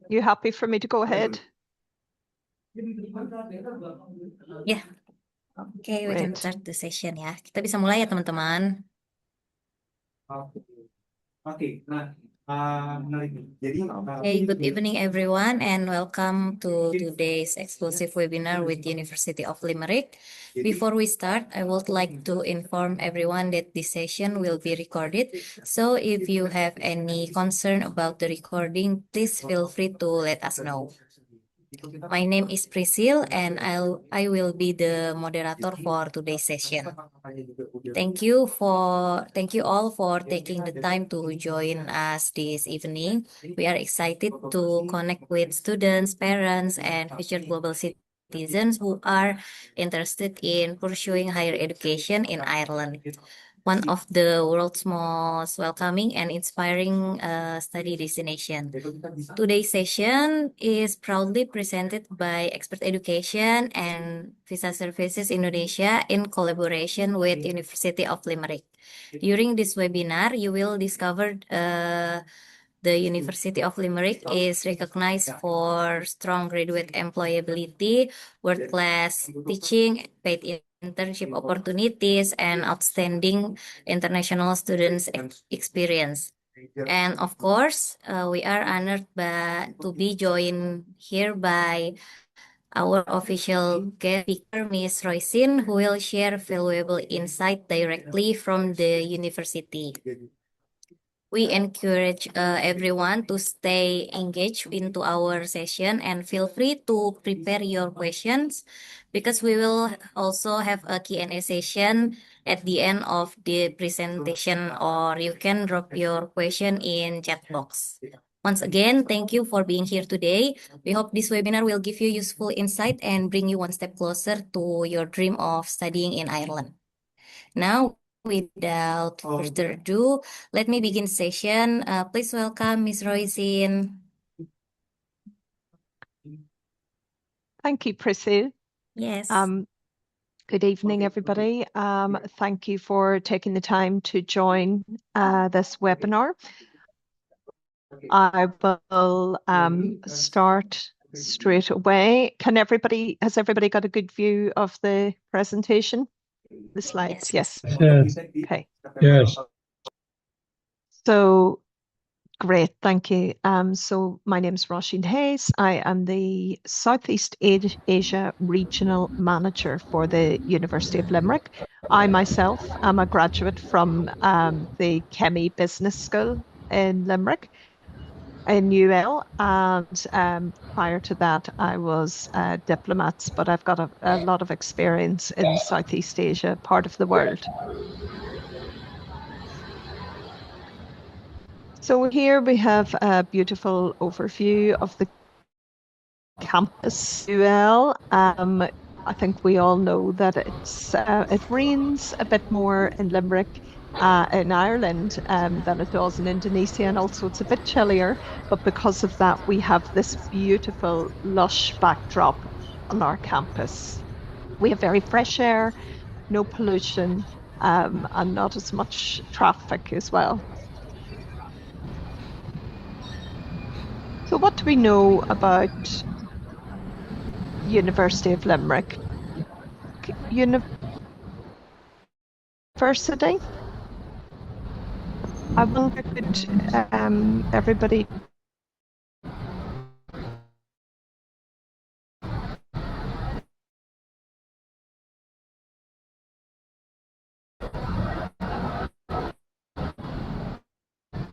You happy for me to go ahead? Ya, oke, we can Great. start the session ya. Kita bisa mulai ya teman-teman. Okay, good evening everyone and welcome to today's exclusive webinar with University of Limerick. Before we start, I would like to inform everyone that this session will be recorded. So if you have any concern about the recording, please feel free to let us know. My name is Priscil and I will be the moderator for today's session. Thank you all for taking the time to join us this evening. We are excited to connect with students, parents, and future global citizens who are interested in pursuing higher education in Ireland, one of the world's most welcoming and inspiring study destination. Today's session is proudly presented by Expert Education and Visa Services Indonesia in collaboration with University of Limerick. During this webinar, you will discover the University of Limerick is recognized for strong graduate employability, world-class teaching, paid internship opportunities, and outstanding international students experience. And of course, we are honored to be joined here by our official guest speaker, Ms. Roisin, who will share valuable insight directly from the university. We encourage everyone to stay engaged into our session and feel free to prepare your questions because we will also have a Q&A session at the end of the presentation, or you can drop your question in chat box. Once again, thank you for being here today. We hope this webinar will give you useful insight and bring you one step closer to your dream of studying in Ireland. Now, without further ado, let me begin session. Please welcome Ms. Roisin. Thank you, Priscilla. Yes. Good evening, everybody. Thank you for taking the time to join this webinar. I will start straight away. Has everybody got a good view of the presentation? The slides, yes. Yes. Okay. Yes. So great, thank you. So my name is Roisin Hayes. I am the Southeast Asia Regional Manager for the University of Limerick. I myself am a graduate from the Chemie Business School in Limerick in UL, and prior to that I was diplomats, but I've got a lot of experience in Southeast Asia, part of the world. So here we have a beautiful overview of the campus UL. I think we all know that it rains a bit more in Limerick, in Ireland, than it does in Indonesia, and also it's a bit chillier. But because of that, we have this beautiful, lush backdrop on our campus. We have very fresh air, no pollution, and not as much traffic as well. So what do we know about University of Limerick? University. I wonder, could everybody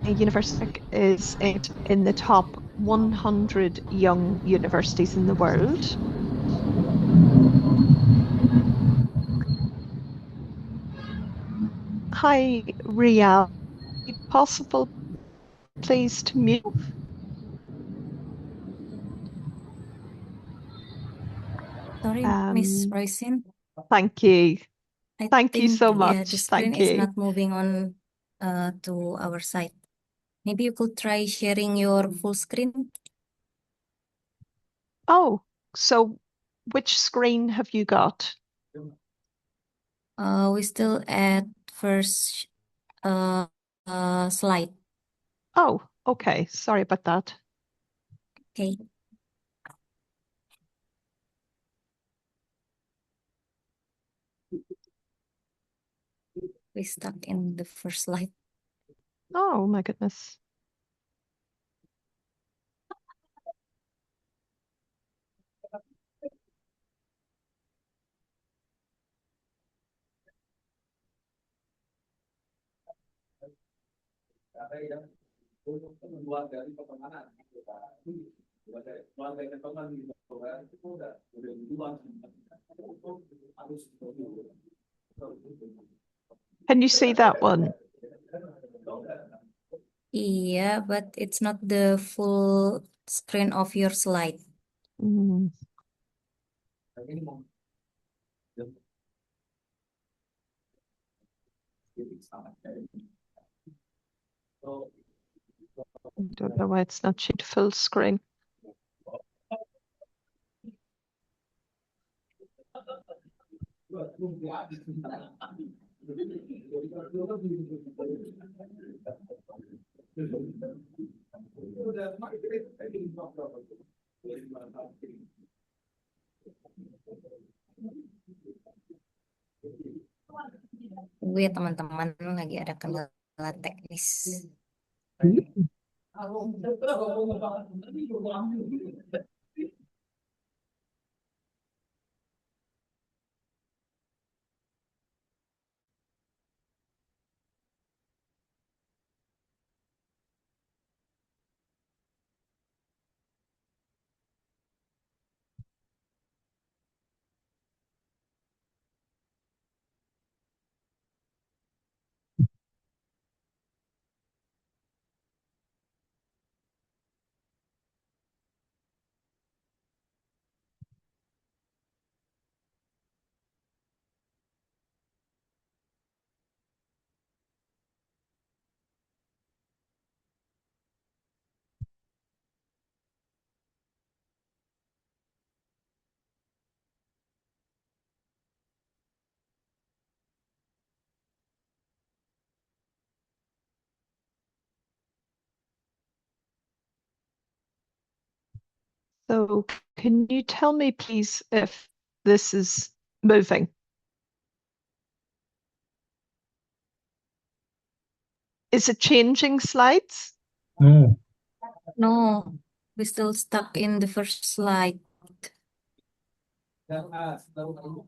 University is in the top 100 young universities in the world. Hi, Rial. Possible, please, to mute? Sorry, Miss Roisin. Thank you. Thank you so Yeah, much. the screen Thank is you. not moving on to our side. Maybe you could try sharing your full screen. Oh, so which screen have you got? We still at first slide. Oh, okay. Sorry about that. Okay, we stuck in the first slide. Oh my goodness. Can you see that one? Yeah, but it's not the full screen of your slide. Mm, I don't know why it's not showing full screen. Gue teman-teman lagi ada kendala teknis. So can you tell me, please, if this is moving? Is it changing slides? No, No, we still stuck in the first slide. Oh,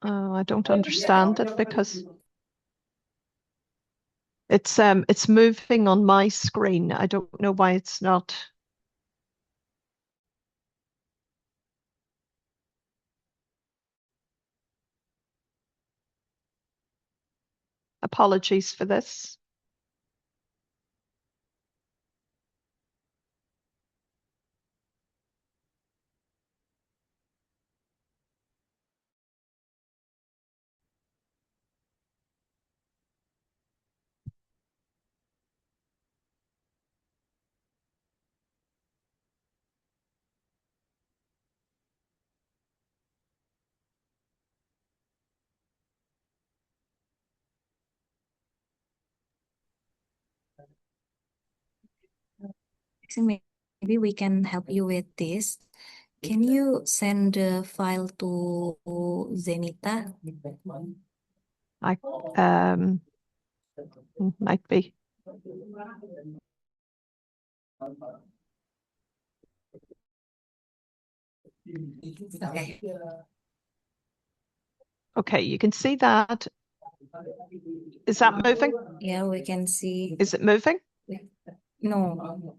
I don't understand it because it's moving on my screen. I don't know why it's not. Apologies for this. So maybe we can help you with this. Can you send the file to Zenita? I might be. Okay. Okay, you can see that. Is that moving? Yeah, we can see. Is it moving? No,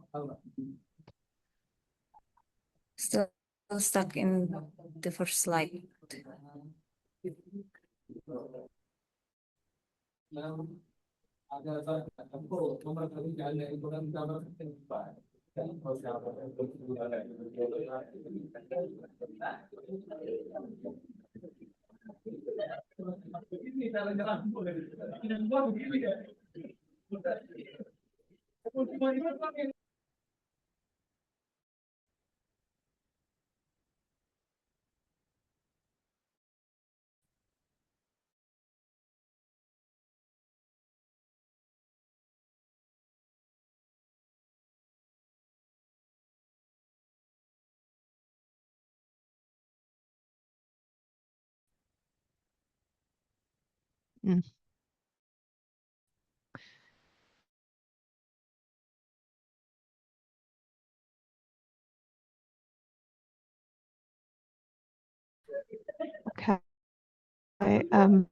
still stuck in the first slide. Mm, okay. Um,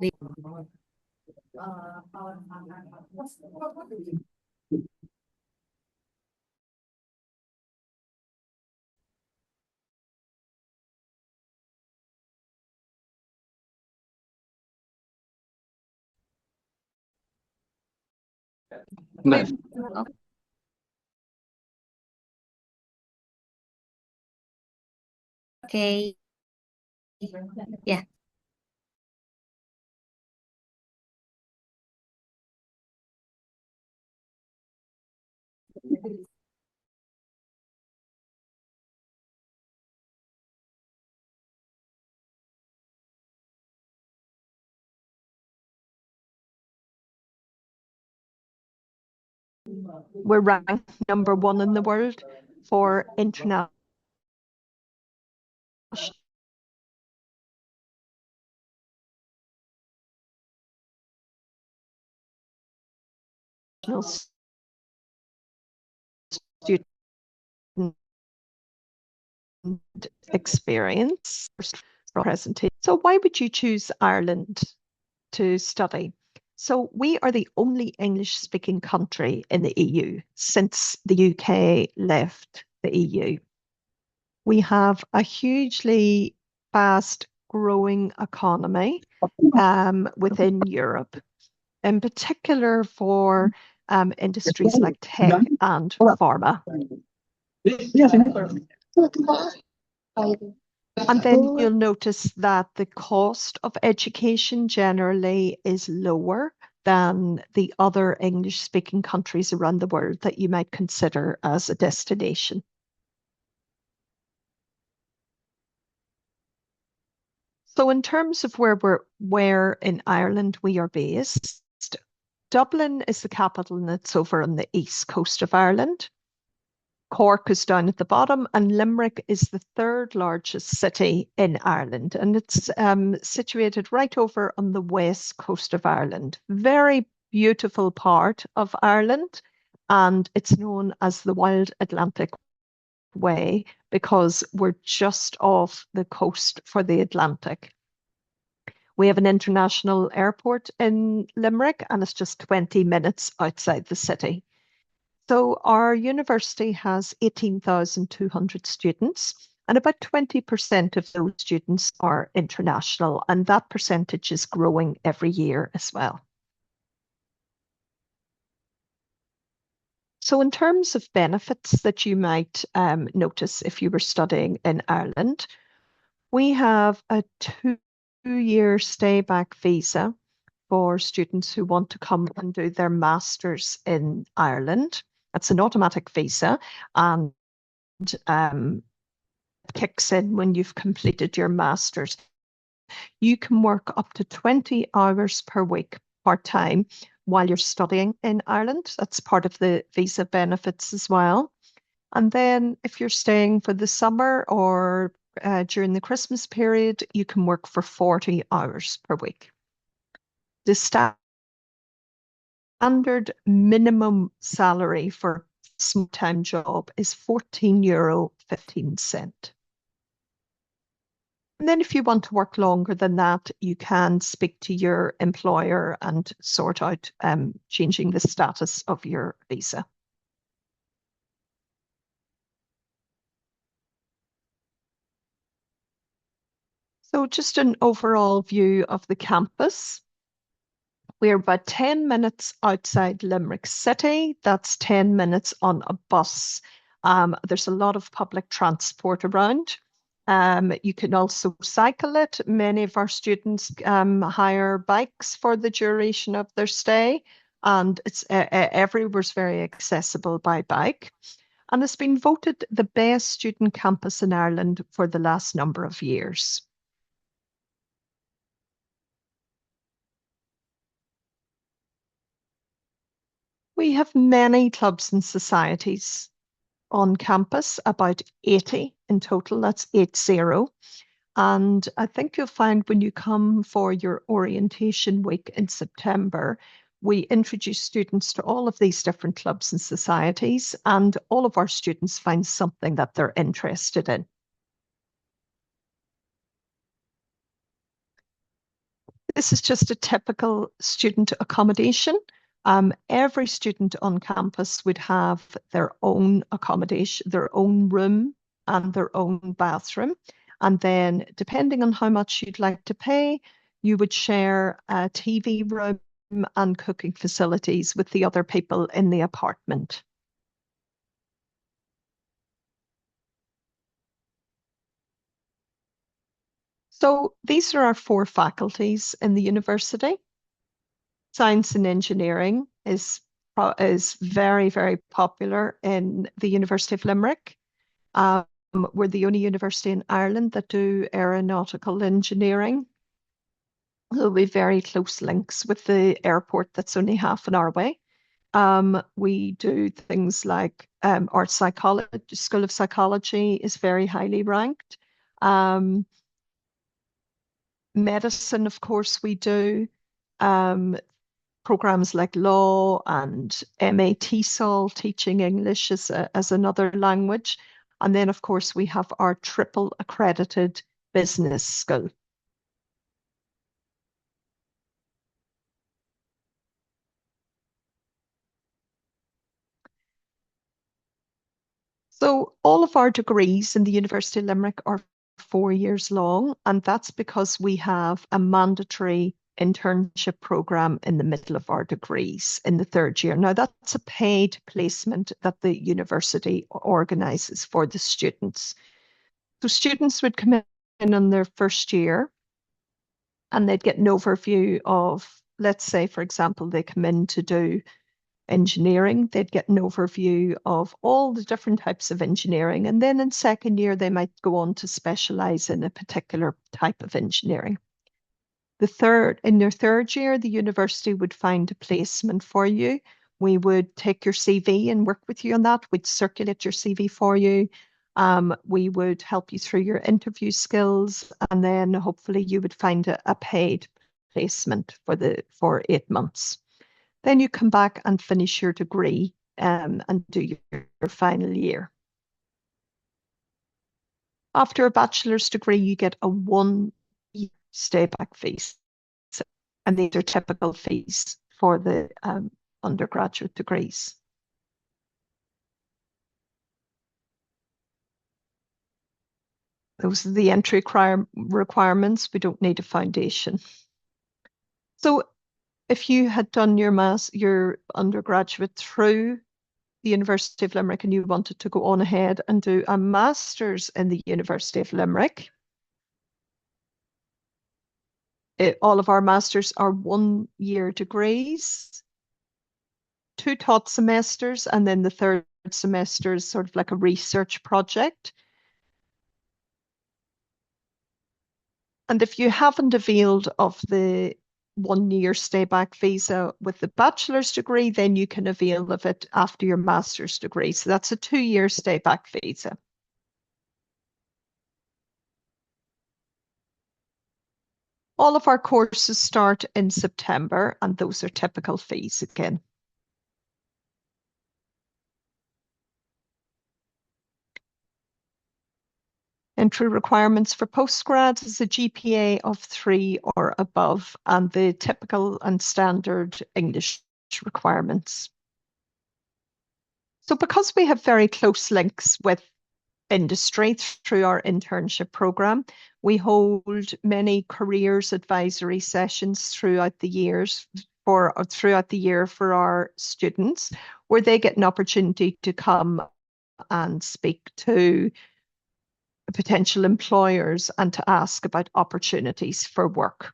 we've Okay. Yeah. we're ranked #1 in the world for international student experience presentation. So why would you choose Ireland to study? So we are the only English speaking country in the EU since the UK left the EU. We have a hugely fast growing economy within Europe, in particular for industries like tech and pharma. And then you'll notice that the cost of education generally is lower than the other English speaking countries around the world that you might consider as a destination. So in terms of where in Ireland we are based, Dublin is the capital and it's over on the east coast of Ireland. Cork is down at the bottom, and Limerick is the third largest city in Ireland, and it's situated right over on the west coast of Ireland. Very beautiful part of Ireland, and it's known as the Wild Atlantic Way because we're just off the coast for the Atlantic. We have an international airport in Limerick, and it's just 20 minutes outside the city. So our university has 18,200 students, and about 20% of those students are international, and that percentage is growing every year as well. So in terms of benefits that you might notice if you were studying in Ireland, we have a two-year stay back visa for students who want to come and do their masters in Ireland. It's an automatic visa, and um, kicks in when you've completed your master's. You can work up to 20 hours per week part-time while you're studying in Ireland. That's part of the visa benefits as well. And then if you're staying for the summer or during the Christmas period, you can work for 40 hours per week. The standard minimum salary for a small-time job is €14.15. And then if you want to work longer than that, you can speak to your employer and sort out changing the status of your visa. So just an overall view of the campus. We're about 10 minutes outside Limerick City. That's 10 minutes on a bus. There's a lot of public transport around. You can also cycle it. Many of our students hire bikes for the duration of their stay, and it's everywhere's very accessible by bike. And it's been voted the best student campus in Ireland for the last number of years. We have many clubs and societies on campus, about 80 in total. That's 80. And I think you'll find when you come for your orientation week in September, we introduce students to all of these different clubs and societies, and all of our students find something that they're interested in. This is just a typical student accommodation. Every student on campus would have their own accommodation, their own room, and their own bathroom. And then, depending on how much you'd like to pay, you would share a TV room and cooking facilities with the other people in the apartment. So, these are our four faculties in the university. Science and engineering is very, very popular in the University of Limerick. Um, we're the only university in Ireland that do aeronautical engineering. So we have very close links with the airport that's only half an hour away. We do things like our psychology, School of Psychology is very highly ranked. Um, Medicine, of course, we do. Um, Programs like law and MA TESOL, teaching English as another language. And then, of course, we have our triple accredited business school. So all of our degrees in the University of Limerick are 4 years long, and that's because we have a mandatory internship program in the middle of our degrees in the third year. Now, that's a paid placement that the university organises for the students. So students would come in on their first year and they'd get an overview of, let's say, for example, they come in to do engineering, they'd get an overview of all the different types of engineering. And then in second year, they might go on to specialize in a particular type of engineering. In your third year, the university would find a placement for you. We would take your CV and work with you on that. We'd circulate your CV for you. We would help you through your interview skills, and then hopefully you would find a paid placement for 8 months. Then you come back and finish your degree and do your final year. After a bachelor's degree, you get a 1 year stay back fees. And these are typical fees for the undergraduate degrees. Those are the entry requirements. We don't need a foundation. So if you had done your undergraduate through the University of Limerick and you wanted to go on ahead and do a master's in the University of Limerick, all of our masters are 1 year degrees, 2 taught semesters, and then the third semester is sort of like a research project. And if you haven't availed of the 1 year stay back visa with the bachelor's degree, then you can avail of it after your master's degree. So that's a 2 year stay back visa. All of our courses start in September, and those are typical fees again. Entry requirements for postgrad is a GPA of 3 or above, and the typical and standard English requirements. So because we have very close links with industry through our internship program, we hold many careers advisory sessions throughout the year for our students, where they get an opportunity to come and speak to potential employers and to ask about opportunities for work.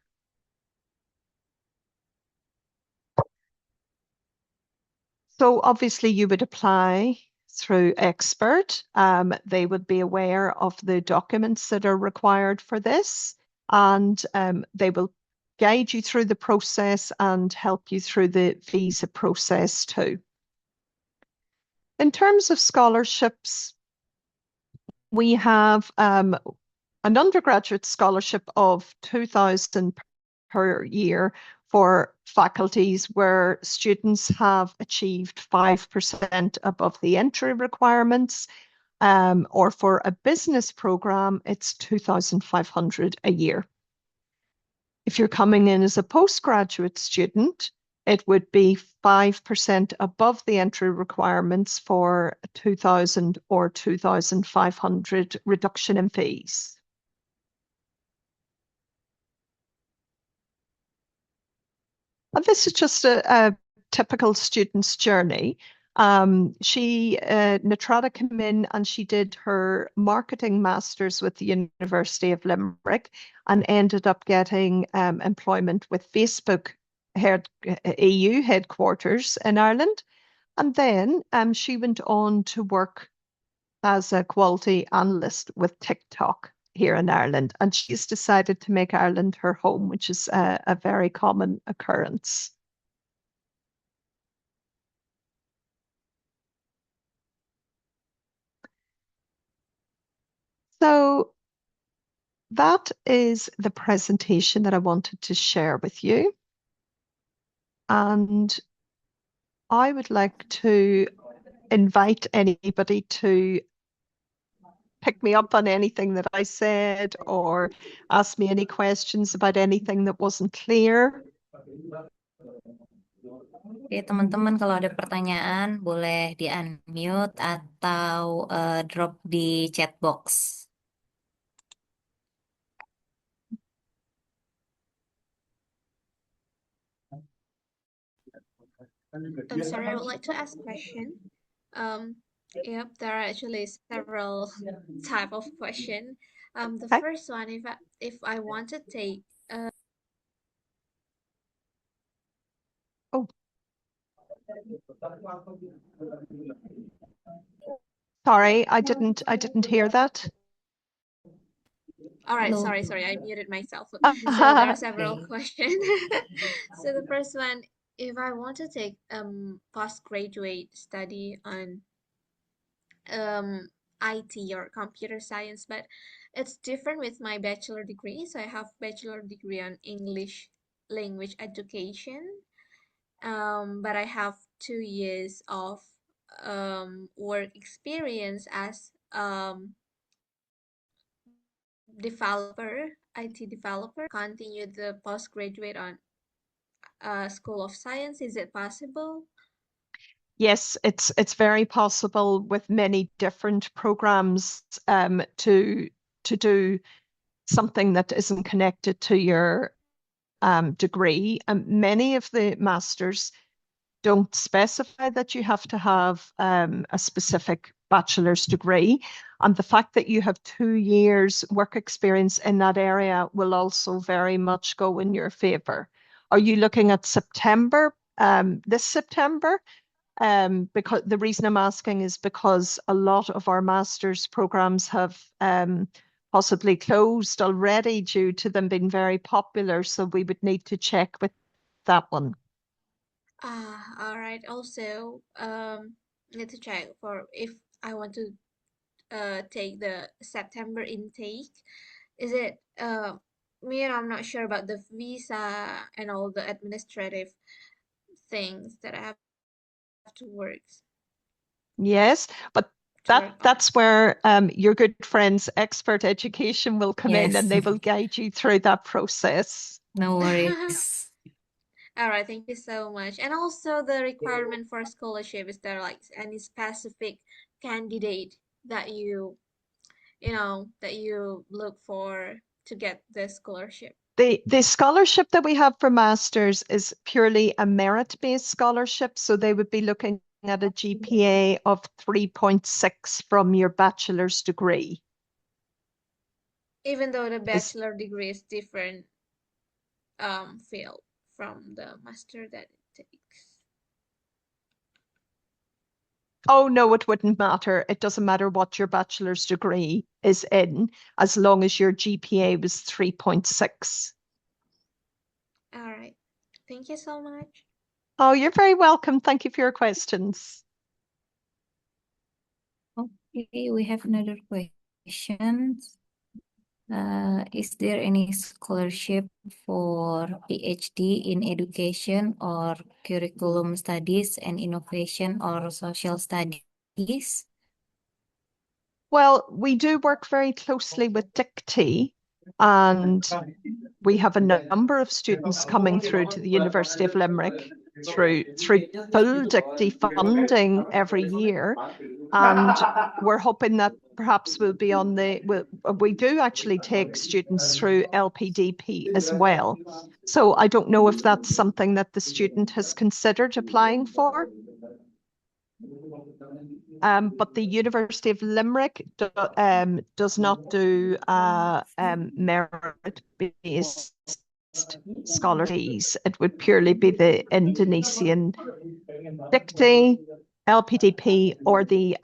So obviously you would apply through Expert. They would be aware of the documents that are required for this, and they will guide you through the process and help you through the visa process too. In terms of scholarships, we have an undergraduate scholarship of 2,000 per year for faculties where students have achieved 5% above the entry requirements. Or for a business program, it's 2,500 a year. If you're coming in as a postgraduate student, it would be 5% above the entry requirements for 2,000 or 2,500 reduction in fees. And this is just a typical student's journey. Natrata came in and she did her marketing masters with the University of Limerick and ended up getting employment with Facebook EU headquarters in Ireland. And then she went on to work as a quality analyst with TikTok here in Ireland. And she's decided to make Ireland her home, which is a very common occurrence. So that is the presentation that I wanted to share with you. And I would like to invite anybody to pick me up on anything that I said or ask me any questions about anything that wasn't clear. Oke, teman-teman kalau ada pertanyaan boleh di-unmute atau drop di chat box. I'm sorry, I would like to ask a question. Yep, there are actually several type of question. The Okay. first one, if I want to take Oh, sorry, I didn't hear that. all right, No. sorry, I muted myself. So there are several Okay. questions. So the first one, if I want to take postgraduate study on IT or computer science, but it's different with my bachelor degree. So I have bachelor degree on English language education. But I have 2 years of work experience as developer, IT developer. Continue the postgraduate on School of Science. Is it possible? Yes, it's very possible with many different programs to do something that isn't connected to your degree. And many of the masters don't specify that you have to have a specific bachelor's degree. And the fact that you have 2 years work experience in that area will also very much go in your favor. Are you looking at September, this September? Because the reason I'm asking is because a lot of our master's programs have possibly closed already due to them being very popular. So we would need to check with that one. All right. Also, need to check for if I want to take the September intake. Is it me and I'm not sure about the visa and all the administrative things that I have to work Yes, but to work on. that's where your good friends expert education will come in Yes. and they will guide you through that process. No worries. All right, thank you so much. And also the requirement for scholarship, is there like any specific candidate that that you look for to get the scholarship? The scholarship that we have for masters is purely a merit-based scholarship, so they would be looking at a GPA of 3.6 from your bachelor's degree. Even though the Is bachelor degree is different field from the master that it takes. Oh no, it wouldn't matter. It doesn't matter what your bachelor's degree is in, as long as your GPA was 3.6. All right. Thank you so much. Oh, you're very welcome. Thank you for your questions. Okay, we have another question. Is there any scholarship for PhD in education or curriculum studies and innovation or social studies? Well, we do work very closely with Dictee, and we have a number of students coming through to the University of Limerick through full Dictee funding every year. And we're hoping that perhaps we'll be on we do actually take students through LPDP as well. So I don't know if that's something that the student has considered applying for. But the University of Limerick does not do merit-based scholarships. It would purely be the Indonesian Dictee, LPDP, or the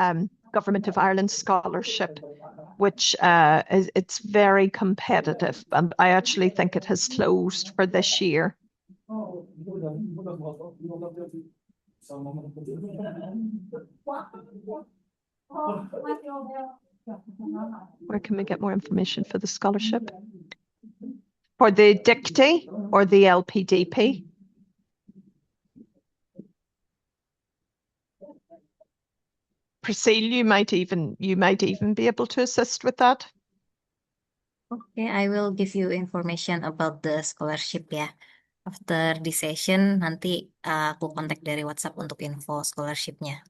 Government of Ireland scholarship, which it's very competitive. And I actually think it has closed for this year. Where can we get more information for the scholarship? For the Dictee or the LPDP? Priscilla, you might even be able to assist with that. Okay, I will give you information about the scholarship ya. After this session, nanti aku kontak dari WhatsApp untuk info scholarshipnya.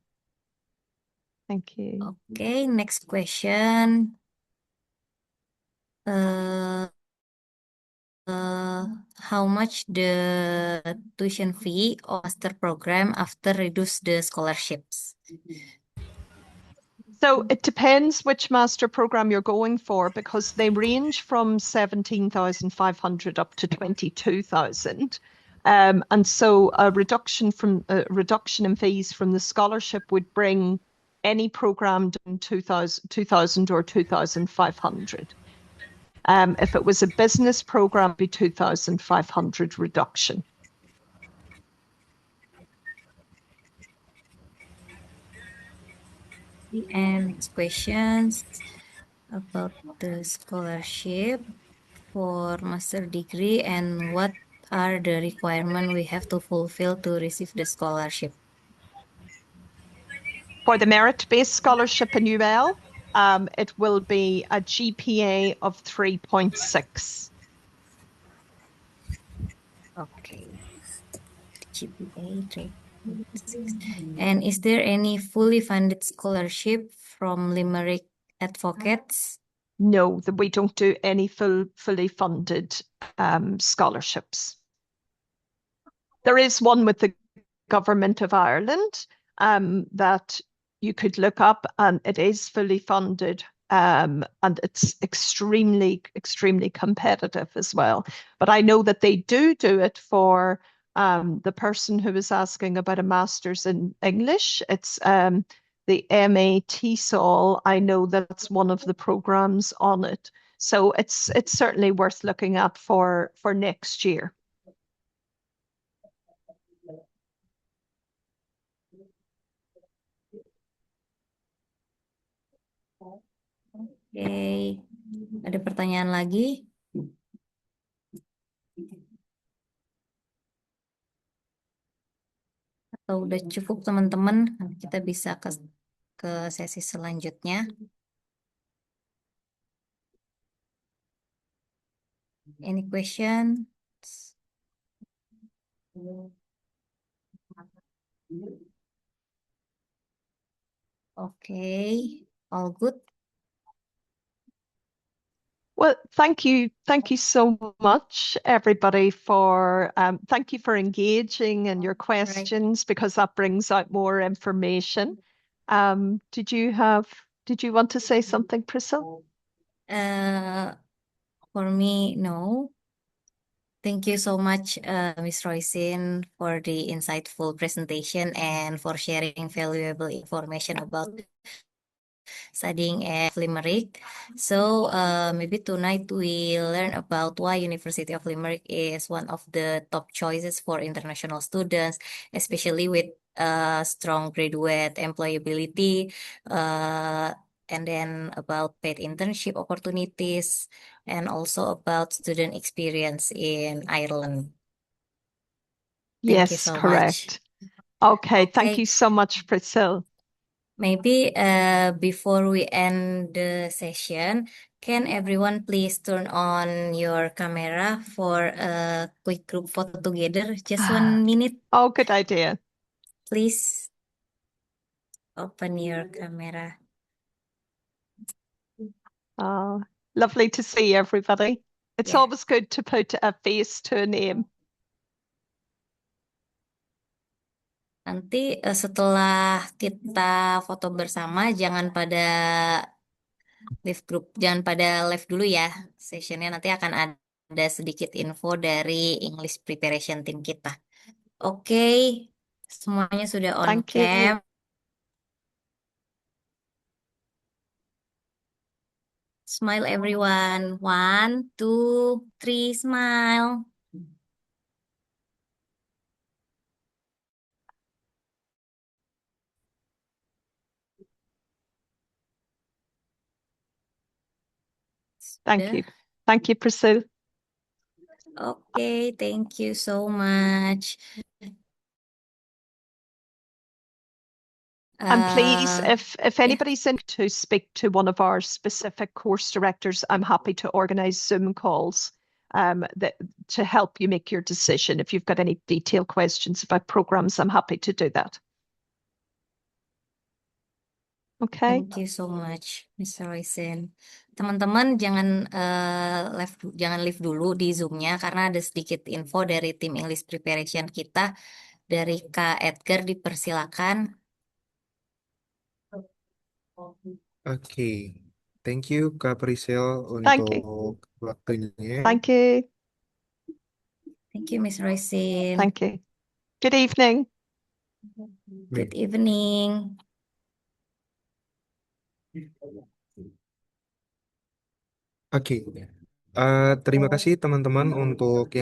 Thank you. Okay, next question. Uh, how much the tuition fee or master program after reduce the scholarships? So it depends which master program you're going for, because they range from 17,500 up to 22,000. And so a reduction in fees from the scholarship would bring any program down 2,000 or 2,500. If it was a business program, it'd be 2,500 reduction. And next questions about the scholarship for master degree and what are the requirements we have to fulfill to receive the scholarship? For the merit-based scholarship in UL, it will be a GPA of 3.6. Okay. GPA 3.6. And is there any fully funded scholarship from Limerick Advocates? No, that we don't do any fully funded scholarships. There is one with the Government of Ireland that you could look up, and it is fully funded, and it's extremely competitive as well. But I know that they do it for the person who was asking about a master's in English. It's the MA TESOL. I know that's one of the programs on it. So it's certainly worth looking at for next year. Oke, ada pertanyaan lagi? Atau udah cukup teman-teman? Nanti kita bisa ke sesi selanjutnya. Any questions? Okay, all good. Well, thank you so much, everybody, for thank you for engaging in your questions, because that brings out more information. Did you want to say something, Priscilla? For me, no. Thank you so much, Ms. Roisin, for the insightful presentation and for sharing valuable information about studying at Limerick. So maybe tonight we learn about why University of Limerick is one of the top choices for international students, especially with strong graduate employability, and then about paid internship opportunities, and also about student experience in Ireland. Thank you Yes, so much. correct. Okay, thank Okay, you so much, Priscilla. maybe before we end the session, can everyone please turn on your camera for a quick group photo together? Just 1 minute, Oh, good idea. please. Open your camera. Oh, lovely to see everybody. It's Yeah. always good to put a face to a name. Nanti setelah kita foto bersama, jangan pada live group, jangan pada live dulu ya. Sessionnya nanti akan ada sedikit info dari English preparation team kita. Oke, semuanya sudah on Thank cam. you. Smile everyone. 1, 2, 3, smile. Thank Sudah. you. Thank you, Priscilla. Oke, thank you so much. And please, Uh, if anybody's in to speak to one of our specific course directors, I'm happy to organize Zoom calls to help you make your decision. If you've got any detailed questions about programs, I'm happy to do that. Okay. Thank you so much, Mr. Roysen. Teman-teman jangan live dulu di Zoom-nya karena ada sedikit info dari tim English Preparation kita. Dari Kak Edgar dipersilakan. Oke, thank you Kak Priscil Thank you. untuk waktunya. Thank you. Thank you, Miss Roysen. Thank you. Good evening. Good evening. Oke, terima kasih teman-teman untuk yang